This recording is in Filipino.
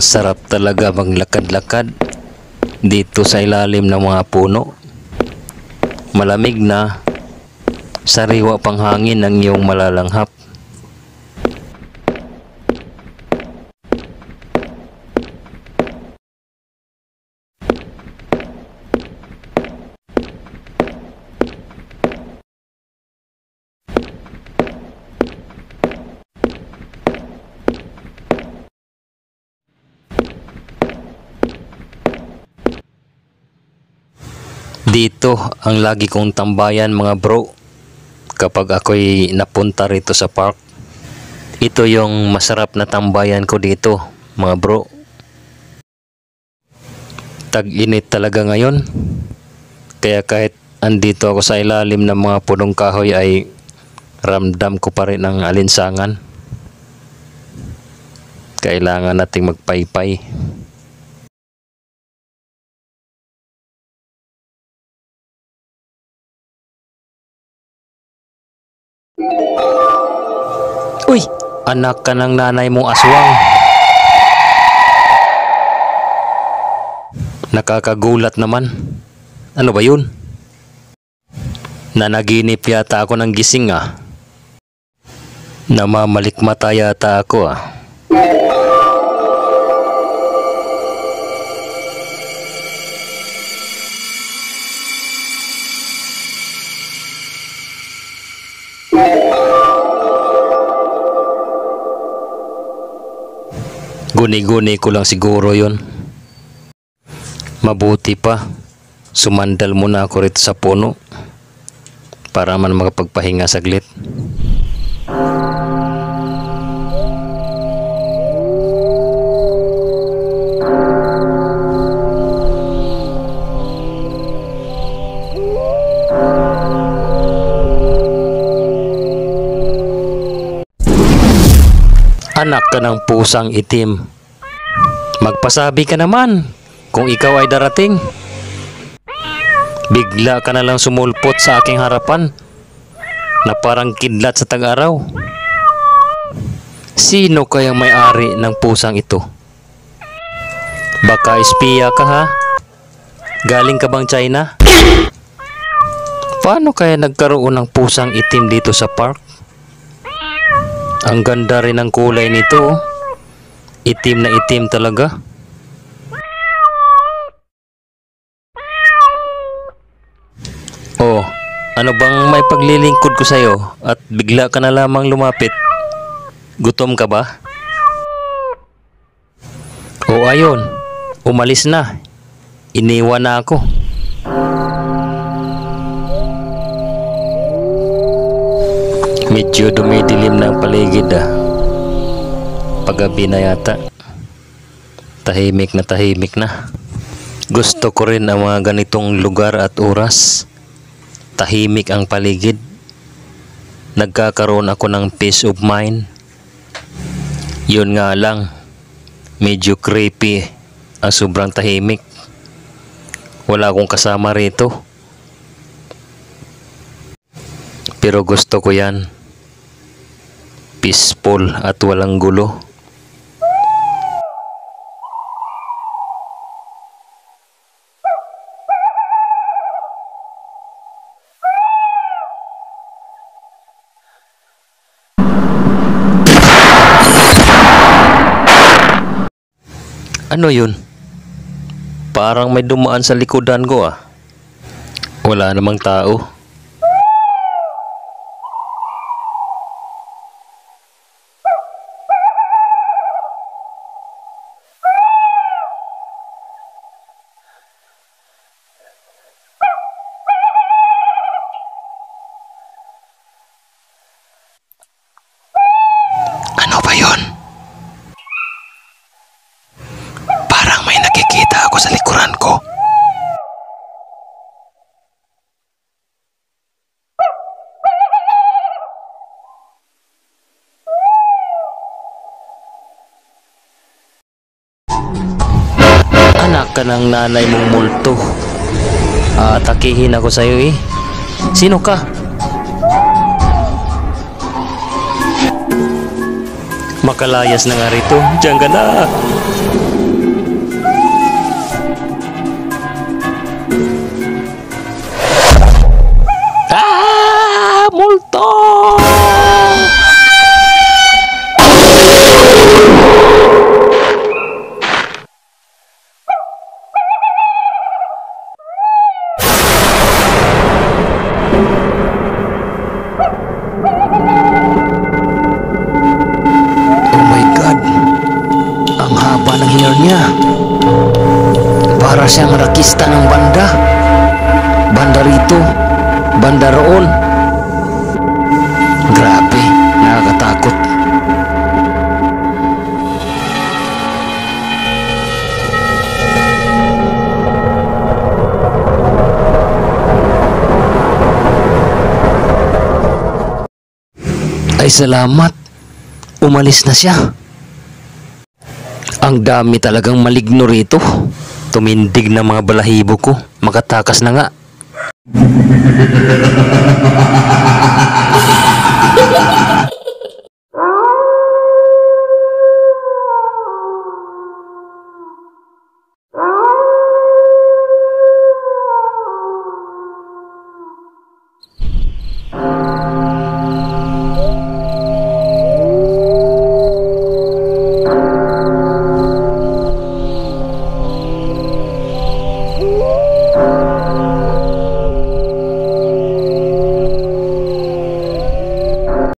Ang sarap talaga maglakad-lakad dito sa ilalim ng mga puno. Malamig na, sariwa pang hangin ng iyong malalanghap. Dito ang lagi kong tambayan mga bro kapag ako'y napunta rito sa park. Ito yung masarap na tambayan ko dito mga bro. Tag-init talaga ngayon, kaya kahit andito ako sa ilalim ng mga punong kahoy ay ramdam ko pa rin ang alinsangan. Kailangan nating magpaypay. Uy! Anak ka ng nanay mong aswang. Nakakagulat naman. Ano ba yun? Nanaginip yata ako ng gising ah. Namamalikmata yata ako ah. Guni-guni ko lang siguro yon. Mabuti pa, sumandal muna ako rito sa puno para man makapagpahinga saglit. Anak ka ng pusang itim. Magpasabi ka naman kung ikaw ay darating. Bigla ka na lang sumulpot sa aking harapan na parang kidlat sa tag-araw. Sino kayang may-ari ng pusang ito? Baka espiya ka ha? Galing ka bang China? Paano kaya nagkaroon ng pusang itim dito sa park? Ang ganda rin ng kulay nito. Itim na itim talaga. Oh, ano bang may paglilingkod ko sa'yo at bigla ka na lamang lumapit? Gutom ka ba? Oh, ayun. Umalis na. Iniwan na ako. Medyo dumidilim na ang paligid ah. Paggabi na yata. Tahimik na. Gusto ko rin ang mga ganitong lugar at oras. Tahimik ang paligid. Nagkakaroon ako ng peace of mind. Yun nga lang, medyo creepy ang sobrang tahimik. Wala akong kasama rito. Pero gusto ko yan. Peaceful at walang gulo. Ano yun? Parang may dumaan sa likodan ko ah. Wala namang tao. Ano ba yun? Parang may nakikita ako sa likuran ko. Anak ka ng nanay mong multo. Atakihin ako sa'yo eh. Sino ka? Makalayas na nga rito. Diyan ka na. Para siyang rakista ng banda. Banda rito, banda roon. Grabe, nakakatakot. Ay salamat, umalis na siya. Ang dami talagang maligno rito. Tumindig na mga balahibo ko, makatakas na nga.